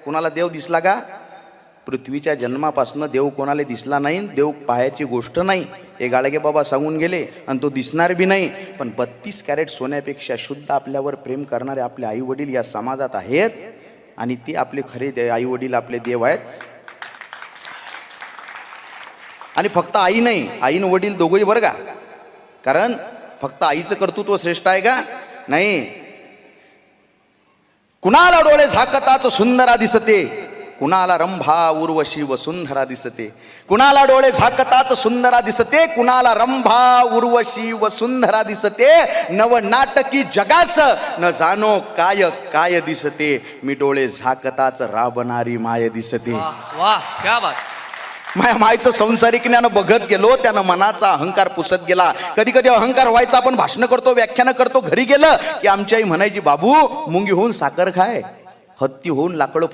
कोणाला देव दिसला का? पृथ्वीच्या जन्मापासून देव कोणाला दिसला नाही, देव पाहायची गोष्ट नाही. हे गाडगे बाबा सांगून गेले आणि तो दिसणार बी नाही. पण 32 कॅरेट सोन्यापेक्षा शुद्ध आपल्यावर प्रेम करणारे आपले आई वडील या समाजात आहेत आणि ते आपले खरे आई वडील आपले देव आहेत. आणि फक्त आई नाही, आईन वडील दोघंही बरं का. कारण फक्त आईचं कर्तृत्व श्रेष्ठ आहे का? नाही. कुणाला डोळे झाकताच सुंदरा दिसते, कुणाला रंभा उर्वशी वसुंधरा दिसते. कुणाला डोळे झाकताच सुंदरा दिसते, कुणाला रंभा उर्वशी वसुंधरा दिसते. नव नाटकी जगास न जानो काय काय दिसते, मी डोळे झाकताच राबणारी माय दिसते. वाह, क्या बात. माझ्या मायचं संसारिक ज्ञान बघत गेलो, त्यानं मनाचा अहंकार पुसत गेला. कधी कधी अहंकार व्हायचा, आपण भाषण करतो, व्याख्यान करतो, घरी गेलं की आमची आई म्हणायची, बाबू मुंगी होऊन साखर खाय, हत्ती होऊन लाकडं